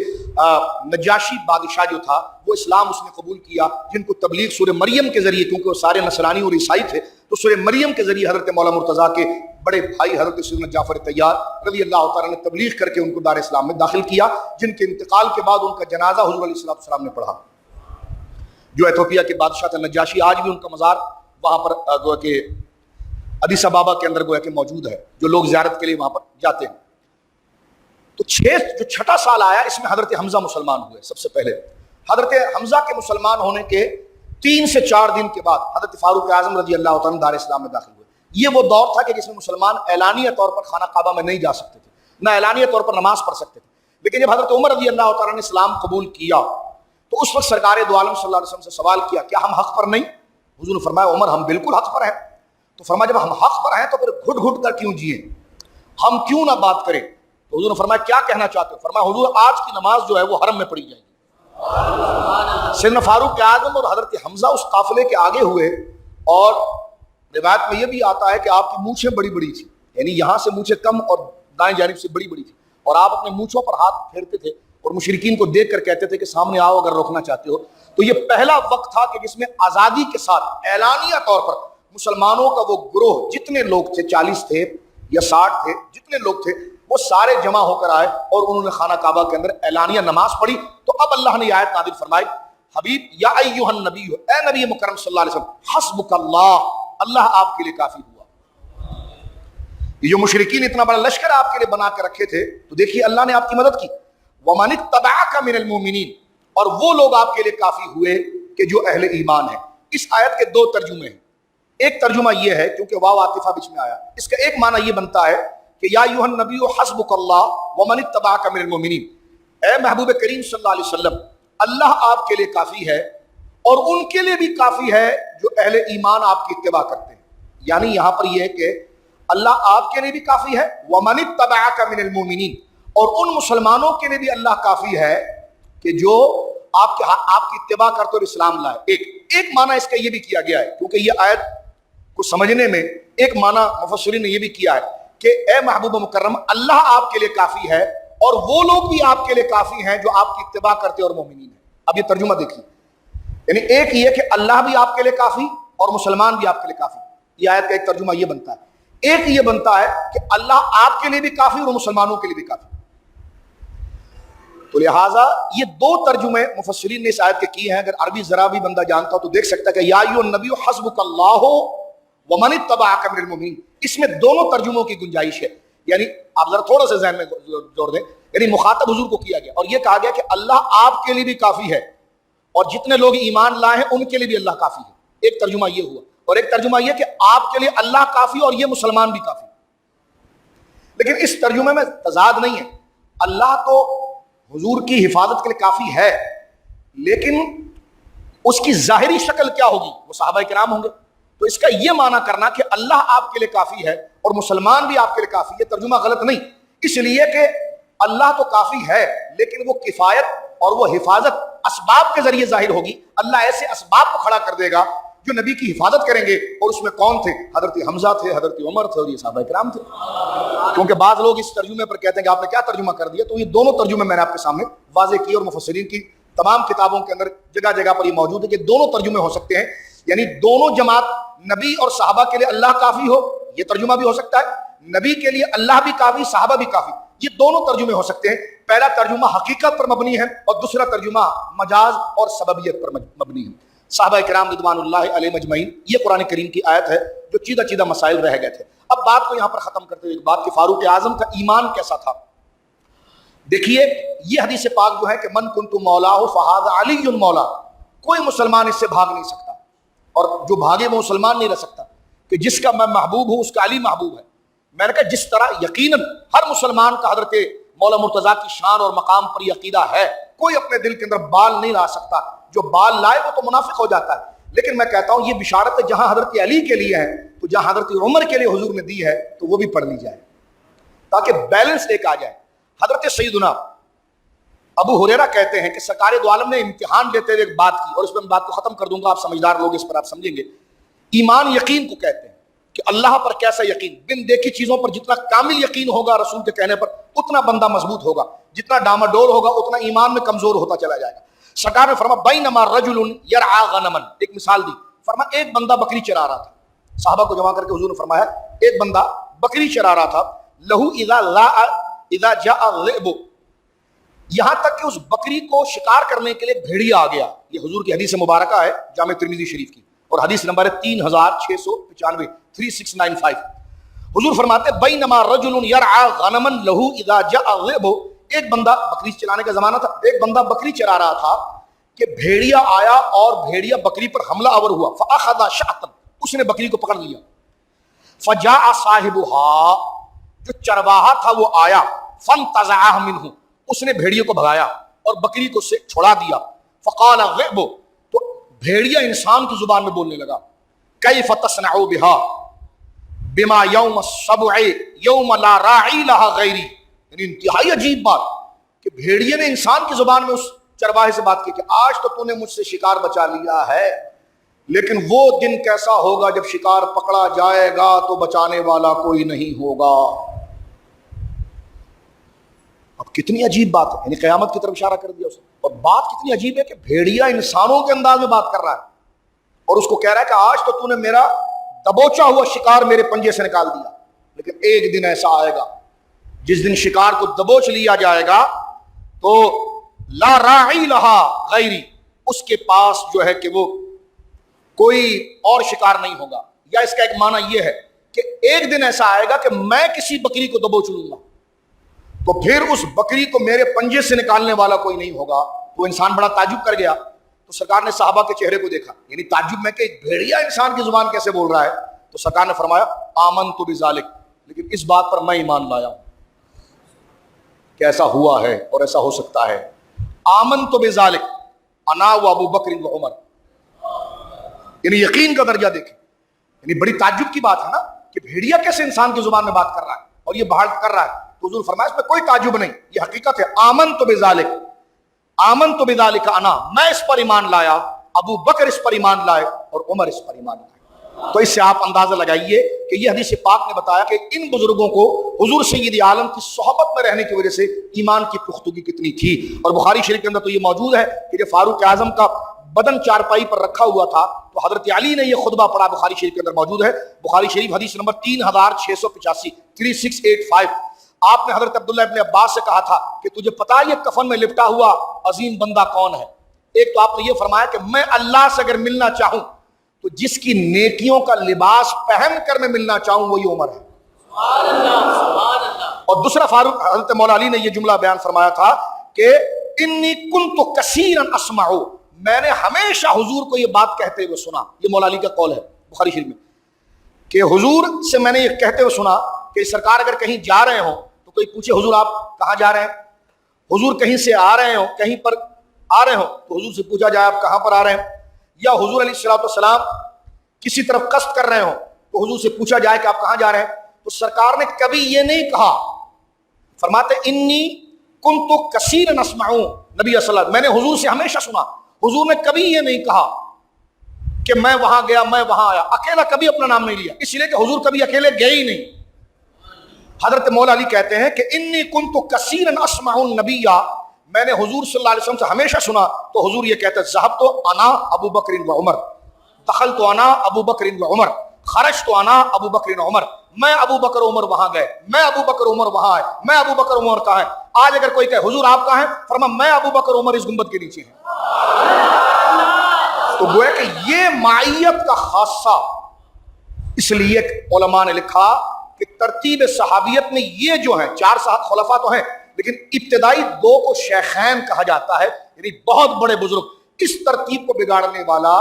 نجاشی بادشاہ جو تھا وہ اسلام اس نے قبول کیا، جن کو تبلیغ سورہ مریم کے ذریعے، کیونکہ وہ سارے نصرانی اور عیسائی تھے، تو سورہ مریم کے ذریعے حضرت مولا مرتضیٰ کے بڑے بھائی حضرت سیدنا جعفر طیار رضی اللہ تعالیٰ نے تبلیغ کر کے ان کو دار اسلام میں داخل کیا، جن کے انتقال کے بعد ان کا جنازہ حضور علیہ السلام نے پڑھا. جو ایتھوپیا کے بادشاہ تھے نجاشی، آج بھی ان کا مزار وہاں پر گویا کہ ادیس ابابا کے اندر گویا کہ موجود ہے، جو لوگ زیارت کے لیے وہاں پر جاتے ہیں. تو 6 سال آیا، اس میں حضرت حمزہ مسلمان ہوئے. سب سے پہلے حضرت حمزہ کے مسلمان ہونے کے 3 سے 4 دن کے بعد حضرت فاروق اعظم رضی اللہ تعالیٰ دار اسلام میں داخل ہوئے. یہ وہ دور تھا کہ جس میں مسلمان اعلانیہ طور پر خانہ کعبہ میں نہیں جا سکتے تھے، نہ اعلانیہ طور پر نماز پڑھ سکتے تھے. لیکن جب حضرت عمر رضی اللہ تعالیٰ نے اسلام قبول کیا تو اس وقت سرکار دو عالم صلی اللہ علیہ وسلم سے سوال کیا، کیا ہم حق پر نہیں؟ حضور نے فرمایا عمر ہم بالکل حق پر ہیں. تو فرمایا جب ہم حق پر ہیں تو پھر گھٹ گھٹ کر کیوں جیے، ہم کیوں نہ بات کریں؟ تو حضور نے فرمایا کیا کہنا چاہتے ہو؟ فرمایا حضور آج کی نماز جو ہے وہ حرم میں پڑھی جائے گی. سیدنا فاروق اعظم اور حضرت حمزہ اس قافلے کے آگے ہوئے، اور روایت میں یہ بھی آتا ہے کہ آپ کی مونچھیں بڑی بڑی تھی، یعنی یہاں سے مونچھیں کم اور دائیں جانب سے بڑی بڑی تھی، اور آپ اپنے مونچھوں پر ہاتھ پھیرتے تھے اور مشرکین کو دیکھ کر کہتے تھے کہ سامنے آؤ اگر روکنا چاہتے ہو. تو یہ پہلا وقت تھا کہ جس میں آزادی کے ساتھ اعلانیہ طور پر مسلمانوں کا وہ گروہ، جتنے لوگ تھے 40 تھے یا 60 تھے، جتنے لوگ تھے وہ سارے جمع ہو کر آئے اور انہوں نے خانہ کعبہ کے اندر اعلانیہ نماز پڑھی. تو اب اللہ نے یہ آیت نازل فرمائی، حبیب یا ایھا النبی، اے نبی مکرم صلی اللہ علیہ وسلم، حسبک اللہ، اللہ آپ کے لیے کافی ہوا. یہ جو مشرکین اتنا بڑا لشکر آپ کے لیے بنا کے رکھے تھے، تو دیکھیے اللہ نے آپ کی مدد کی. وَمَنِ اتَّبَعَكَ مِنَ الْمُؤْمِنِينَ، اور وہ لوگ آپ کے لیے کافی ہوئے کہ جو اہل ایمان ہیں. اس آیت کے 2 ترجمے ہیں. ایک ترجمہ یہ ہے، کیونکہ واو عاطفہ بیچ میں آیا، اس کا ایک معنی یہ بنتا ہے کہ یا ایھا النبی حسبک اللہ ومن اتبعک من المؤمنین، اے محبوب کریم صلی اللہ علیہ وسلم، اللہ آپ کے لیے کافی ہے اور ان کے لیے بھی کافی ہے جو اہل ایمان آپ کی اتباع کرتے ہیں. یعنی یہاں پر یہ ہے کہ اللہ آپ کے لیے بھی کافی ہے، ومن اتبعک من المؤمنین، اور ان مسلمانوں کے لیے بھی اللہ کافی ہے کہ جو آپ کی اتباع کرتے اور اسلام لائے. ایک معنی اس کا یہ بھی کیا گیا ہے، کیونکہ یہ آیت کو سمجھنے میں ایک معنی مفسرین نے یہ بھی کیا ہے کہ اے محبوب مکرم، اللہ آپ کے لیے کافی ہے اور وہ لوگ بھی آپ کے لیے کافی ہیں جو آپ کی اتباع کرتے اور مومنین ہیں. اب یہ ترجمہ دیکھیے، یعنی ایک یہ کہ اللہ بھی آپ کے لیے کافی اور مسلمان بھی آپ کے لیے کافی. یہ آیت کا ایک ترجمہ یہ بنتا ہے. ایک یہ بنتا ہے کہ اللہ آپ کے لیے بھی کافی اور مسلمانوں کے لیے بھی کافی. تو لہٰذا یہ 2 ترجمے مفسرین نے اس آیت کے کیے ہیں. اگر عربی ذرا بھی بندہ جانتا ہو تو دیکھ سکتا ہے کہ یا ایھا النبی حسبک اللہ ومن اتبعک من المؤمنین، اس میں دونوں ترجموں کی گنجائش ہے. یعنی آپ ذرا تھوڑا سا ذہن میں جوڑ دیں، یعنی مخاطب حضور کو کیا گیا اور یہ کہا گیا کہ اللہ آپ کے لیے بھی کافی ہے اور جتنے لوگ ایمان لائے ہیں ان کے لیے بھی اللہ کافی ہے. ایک ترجمہ یہ ہوا، اور ایک ترجمہ یہ کہ آپ کے لیے اللہ کافی اور یہ مسلمان بھی کافی. لیکن اس ترجمے میں تضاد نہیں ہے. اللہ تو حضور کی حفاظت کے لیے کافی ہے، لیکن اس کی ظاہری شکل کیا ہوگی؟ وہ صحابہ کرام ہوں گے. تو اس کا یہ معنی کرنا کہ اللہ آپ کے لیے کافی ہے اور مسلمان بھی آپ کے لیے کافی، یہ ترجمہ غلط نہیں. اس لیے کہ اللہ تو کافی ہے لیکن وہ کفایت اور وہ حفاظت اسباب کے ذریعے ظاہر ہوگی. اللہ ایسے اسباب کو کھڑا کر دے گا جو نبی کی حفاظت کریں گے، اور اس میں کون تھے؟ حضرت حمزہ تھے، حضرت عمر تھے اور یہ صحابہ کرام تھے. کیونکہ بعض لوگ اس ترجمے پر کہتے ہیں کہ آپ نے کیا ترجمہ کر دیا، تو یہ دونوں ترجمے میں نے آپ کے سامنے واضح کیے اور مفسرین کی تمام کتابوں کے اندر جگہ جگہ پر یہ موجود ہے کہ دونوں ترجمے ہو سکتے ہیں. یعنی دونوں جماعت نبی اور صحابہ کے لیے اللہ کافی ہو، یہ ترجمہ بھی ہو سکتا ہے، نبی کے لیے اللہ بھی کافی، صحابہ بھی کافی، یہ دونوں ترجمے ہو سکتے ہیں۔ پہلا ترجمہ حقیقت پر مبنی ہے اور دوسرا ترجمہ مجاز اور سببیت پر مبنی ہے۔ صحابہ کرام رضوان اللہ علیہ مجمعین، یہ قرآن کریم کی آیت ہے جو چیدہ چیدہ مسائل رہ گئے تھے۔ اب بات کو یہاں پر ختم کرتے ہوئے ایک بات کہ فاروق اعظم کا ایمان کیسا تھا۔ دیکھیے یہ حدیث پاک جو ہے کہ من کنت مولاہ فہذا علی مولا، کوئی مسلمان اس سے بھاگ نہیں سکتا، اور جو بھاگے وہ مسلمان نہیں رہ سکتا کہ جس کا میں محبوب ہوں اس کا علی محبوب ہے۔ میں نے کہا جس طرح یقیناً ہر مسلمان کا حضرت مولا مرتضیٰ کی شان اور مقام پر یہ عقیدہ ہے، کوئی اپنے دل کے اندر بال نہیں لا سکتا، جو بال لائے وہ تو منافق ہو جاتا ہے، لیکن میں کہتا ہوں یہ بشارت جہاں حضرت علی کے لیے ہے تو جہاں حضرت عمر کے لیے حضور نے دی ہے تو وہ بھی پڑھ لی جائے تاکہ بیلنس ایک آ جائے۔ حضرت سیدنا ابو ہریرہ کہتے ہیں کہ سرکار دو عالم نے امتحان لیتے ہوئے ایک بات کی، اور اس میں میں بات کو ختم کر دوں گا، آپ سمجھدار لوگ اس پر آپ سمجھیں گے۔ ایمان یقین کو کہتے ہیں کہ اللہ پر کیسا یقین، بن دیکھی چیزوں پر جتنا کامل یقین ہوگا رسول کے کہنے پر اتنا بندہ مضبوط ہوگا، جتنا ڈاماڈول ہوگا اتنا ایمان میں کمزور ہوتا چلا جائے گا۔ سرکار نے فرمایا بینما رجل یرعى غنما، ایک مثال دی، فرمایا ایک بندہ بکری چرا رہا تھا، صحابہ کو جمع کر کے حضور نے فرمایا ایک بندہ بکری چرا رہا تھا، لہو اذا جاء الذئب، یہاں تک کہ اس بکری کو شکار کرنے کے لیے بھیڑیا آ گیا۔ یہ حضور کی حدیث مبارکہ ہے جامع ترمذی شریف کی، اور حدیث نمبر ہے 3695 3695۔ حضور فرماتے ہیں بینما رجل یرعى غنما لہو اذا جاء الذئب، ایک بندہ، بکری چلانے کا زمانہ تھا، ایک بندہ بکری چرا رہا تھا کہ بھیڑیا آیا اور بھیڑیا بکری پر حملہ آور ہوا، فاخذ شاة، اس نے بکری کو پکڑ لیا، فجاء صاحبها، جو چرواہا تھا وہ آیا، فانتزعها منه، اس نے بھیڑیے کو بھگایا اور بکری کو سے چھڑا دیا، فقال الذئب، تو بھیڑیا انسان کی زبان میں بولنے لگا، کیف تصنع بها بما یوم السبع یوم لا راعی لها غیری، یعنی انتہائی عجیب بات کہ بھیڑیے نے انسان کی زبان میں اس چرواہے سے بات کی کہ آج تو نے مجھ سے شکار بچا لیا ہے، لیکن وہ دن کیسا ہوگا جب شکار پکڑا جائے گا تو بچانے والا کوئی نہیں ہوگا۔ اب کتنی عجیب بات ہے، یعنی قیامت کی طرف اشارہ کر دیا اسے، اور بات کتنی عجیب ہے کہ بھیڑیا انسانوں کے انداز میں بات کر رہا ہے اور اس کو کہہ رہا ہے کہ آج تو نے میرا دبوچا ہوا شکار میرے پنجے سے نکال دیا، لیکن ایک دن ایسا آئے گا جس دن شکار کو دبوچ لیا جائے گا تو لا راعی لہا غیری، اس کے پاس جو ہے کہ وہ کوئی اور شکار نہیں ہوگا، یا اس کا ایک معنی یہ ہے کہ ایک دن ایسا آئے گا کہ میں کسی بکری کو دبوچ لوں گا تو پھر اس بکری کو میرے پنجے سے نکالنے والا کوئی نہیں ہوگا۔ تو انسان بڑا تعجب کر گیا، تو سرکار نے صحابہ کے چہرے کو دیکھا، یعنی تعجب میں کہ ایک بھیڑیا انسان کی زبان کیسے بول رہا ہے، تو سرکار نے فرمایا آمنت بذالک، لیکن اس بات پر میں ایمان لایا ہوں کہ ایسا ہوا ہے اور ایسا ہو سکتا ہے۔ آمنت بذالک انا و ابو بکر و عمر، یعنی یقین کا درجہ دیکھیں، یعنی بڑی تعجب کی بات ہے نا کہ بھیڑیا کیسے انسان کی زبان میں بات کر رہا ہے اور یہ بحال کر رہا ہے۔ تو حضور فرمایا اس میں کوئی تعجب نہیں، یہ حقیقت ہے۔ آمنت بذالک، آمنت بذالک انا، میں اس پر ایمان لایا، ابو بکر اس پر ایمان لائے اور عمر اس پر ایمان لائے۔ تو اس سے آپ اندازہ لگائیے کہ یہ حدیث پاک نے بتایا کہ ان بزرگوں کو حضور سید عالم کی صحبت میں رہنے کی وجہ سے ایمان کی پختگی کتنی تھی۔ اور بخاری شریف کے اندر تو یہ موجود ہے کہ جب فاروق اعظم کا بدن چارپائی پر رکھا ہوا تھا تو حضرت علی نے یہ خطبہ پڑھا، بخاری شریف کے اندر موجود ہے، بخاری شریف حدیث نمبر 3685 3685۔ آپ نے حضرت عبداللہ ابن عباس سے کہا تھا کہ تجھے پتا ہے یہ کفن میں لپٹا ہوا عظیم بندہ کون ہے؟ ایک تو آپ نے یہ فرمایا کہ میں اللہ سے اگر ملنا چاہوں تو جس کی نیکیوں کا لباس پہن کر میں ملنا چاہوں وہی عمر ہے۔ سبحان اللہ، سبحان اللہ۔ اور دوسرا فاروق حضرت مولا علی نے یہ جملہ بیان فرمایا تھا کہ انی کنت کثیرا اسمع، میں نے ہمیشہ حضور کو یہ بات کہتے ہوئے سنا، یہ مولا علی کا قول ہے بخاری شریف میں کہ حضور سے میں نے یہ کہتے ہوئے سنا کہ سرکار اگر کہیں جا رہے ہوں تو کوئی پوچھے حضور آپ کہاں جا رہے ہیں، حضور کہیں سے آ رہے ہوں، کہیں پر آ رہے ہوں تو حضور سے پوچھا جائے آپ کہاں پر آ رہے ہیں، یا حضور علیہ الصلوۃ والسلام کسی طرف قصد کر رہے ہوں تو حضور سے پوچھا جائے کہ آپ کہاں جا رہے ہیں، تو سرکار نے کبھی یہ نہیں کہا، فرماتے انی کنت کثیرا اسمع، نبی صلی اللہ علیہ وسلم میں نے حضور سے ہمیشہ سنا، حضور نے کبھی یہ نہیں کہا کہ میں وہاں گیا میں وہاں آیا، اکیلا کبھی اپنا نام نہیں لیا، اس لیے کہ حضور کبھی اکیلے گئے ہی نہیں۔ حضرت مولا علی کہتے ہیں کہ انی کنت کثیرا اسمع النبی، میں نے حضور صلی اللہ علیہ وسلم سے ہمیشہ سنا تو حضور یہ کہتے ذہبت انا ابو بکر و عمر، دخلت انا ابو بکر و عمر، خرجت انا ابو بکر و عمر، میں ابو بکر عمر وہاں گئے، میں ابو بکر عمر وہاں آئے، میں ابو بکر عمر کہاں ہے؟ آج اگر کوئی کہے حضور آپ کہاں ہیں، فرمایا میں ابو بکر عمر اس گنبد کے نیچے ہیں۔ تو گویا کہ یہ معیت کا خاصہ، اس لیے علماء نے لکھا کہ ترتیب صحابیت میں یہ جو ہیں 4 خلفاء تو ہیں، لیکن ابتدائی 2 کو شیخین کہا جاتا ہے، یعنی بہت بڑے بزرگ۔ اس ترتیب کو بگاڑنے والا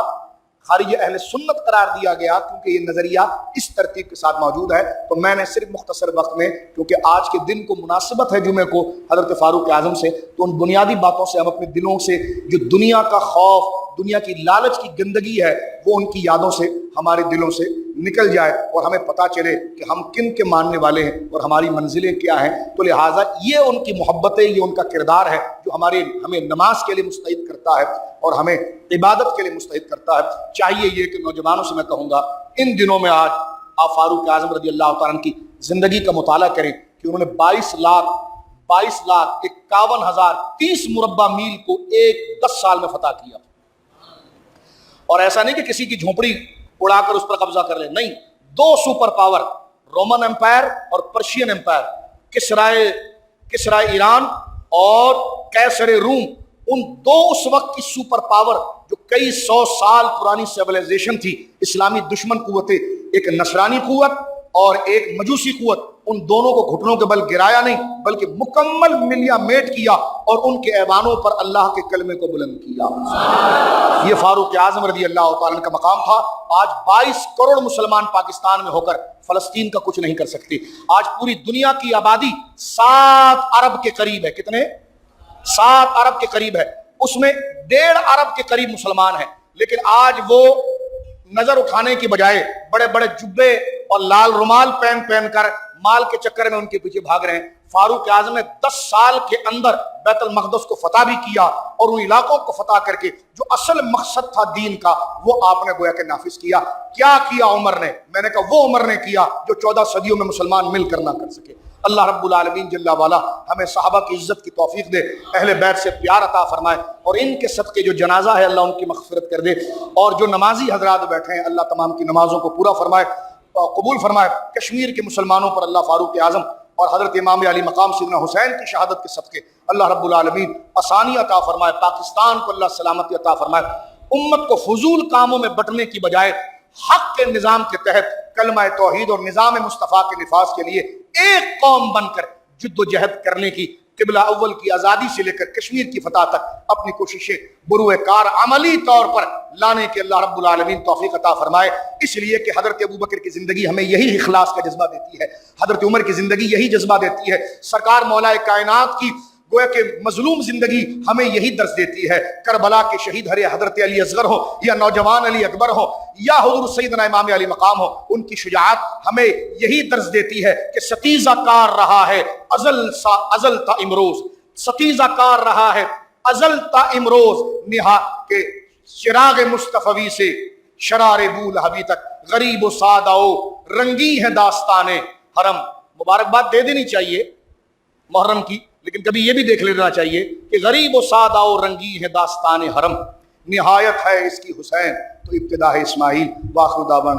خارج اہل سنت قرار دیا گیا، کیونکہ یہ نظریہ اس ترتیب کے ساتھ موجود ہے۔ تو میں نے صرف مختصر وقت میں، کیونکہ آج کے دن کو مناسبت ہے جمعے کو حضرت فاروق اعظم سے، تو ان بنیادی باتوں سے ہم اپنے دلوں سے جو دنیا کا خوف، دنیا کی لالچ کی گندگی ہے، وہ ان کی یادوں سے ہمارے دلوں سے نکل جائے اور ہمیں پتہ چلے کہ ہم کن کے ماننے والے ہیں اور ہماری منزلیں کیا ہیں۔ تو لہٰذا یہ ان کی محبتیں، یہ ان کا کردار ہے جو ہمیں نماز کے لیے مستعد کرتا ہے اور ہمیں عبادت کے لیے مستعد کرتا ہے۔ چاہیے یہ کہ نوجوانوں سے میں کہوں گا، ان دنوں میں آج آپ فاروق اعظم رضی اللہ تعالیٰ عنہ کی زندگی کا مطالعہ کریں کہ انہوں نے 22,51,030 مربع میل کو 10 سال میں فتح کیا۔ اور ایسا نہیں کہ کسی کی جھونپڑی اڑا کر اس پر قبضہ کر لیں، نہیں، 2 سپر پاور، رومن امپائر اور پرشین امپائر، کسرائے ایران اور قیصر روم، ان 2 اس وقت کی سپر پاور جو کئی 100 سال پرانی سیویلائزیشن تھی، اسلامی دشمن قوتیں، ایک نصرانی قوت اور ایک مجوسی قوت، ان دونوں کو گھٹنوں کے بل گرایا نہیں بلکہ مکمل ملیا میٹ کیا اور ان کے ایوانوں پر اللہ کے کلمے کو بلند کیا۔ یہ فاروق اعظم رضی اللہ تعالیٰ عنہ کا مقام تھا۔ آج 22 کروڑ مسلمان پاکستان میں ہو کر فلسطین کا کچھ نہیں کر سکتے۔ آج پوری دنیا کی آبادی 7 ارب کے قریب ہے۔ کتنے؟ 7 ارب کے قریب ہے۔ اس میں 1.5 ارب کے قریب مسلمان ہیں، لیکن آج وہ نظر اٹھانے کی بجائے بڑے بڑے جبے اور لال رومال پہن کر مال کے چکر میں ان کے پیچھے بھاگ رہے ہیں۔ فاروق اعظم نے 10 سال کے اندر بیت المقدس کو فتح بھی کیا اور ان علاقوں کو فتح کر کے جو اصل مقصد تھا دین کا، وہ آپ نے گویا کہ نافذ کیا۔ کیا کیا عمر نے؟ میں نے کہا وہ عمر نے کیا جو 14 صدیوں میں مسلمان مل کر نہ کر سکے۔ اللہ رب العالمین جل والا ہمیں صحابہ کی عزت کی توفیق دے، اہل بیت سے پیار عطا فرمائے، اور ان کے صدقے جو جنازہ ہے اللہ ان کی مغفرت کر دے، اور جو نمازی حضرات بیٹھے ہیں اللہ تمام کی نمازوں کو پورا فرمائے، قبول فرمائے۔ کشمیر کے مسلمانوں پر اللہ فاروق اعظم اور حضرت امام علی مقام سیدنا حسین کی شہادت کے صدقے اللہ رب العالمین آسانی عطا فرمائے، پاکستان کو اللہ سلامتی عطا فرمائے، امت کو فضول کاموں میں بٹنے کی بجائے حق کے نظام کے تحت کلمہ توحید اور نظام مصطفیٰ کے نفاذ کے لیے ایک قوم بن کر جد و جہد کرنے کی، قبلہ اول کی آزادی سے لے کر کشمیر کی فتح تک اپنی کوششیں بروئے کار عملی طور پر لانے کے اللہ رب العالمین توفیق عطا فرمائے۔ اس لیے کہ حضرت ابو بکر کی زندگی ہمیں یہی اخلاص کا جذبہ دیتی ہے، حضرت عمر کی زندگی یہی جذبہ دیتی ہے، سرکار مولا کائنات کی گویا کہ مظلوم زندگی ہمیں یہی درس دیتی ہے۔ کربلا کے شہید ہرے حضرت علی اصغر ہو یا نوجوان علی اکبر ہو یا حضور سیدنا امام علی مقام ہو، ان کی شجاعت ہمیں یہی درس دیتی ہے کہ ستیزہ کار رہا ہے ازل تا امروز، ستیزہ کار رہا ہے ازل تا امروز، نہا کے چراغ مصطفی سے شرار بول حبی تک، غریب و سادہ رنگی ہے داستان حرم۔ مبارکباد دے دینی چاہیے محرم کی، لیکن کبھی یہ بھی دیکھ لینا چاہیے کہ غریب و سادہ و رنگی ہے داستان حرم، نہایت ہے اس کی حسین تو ابتدا ہے اسماعیل۔ واخر دعوانا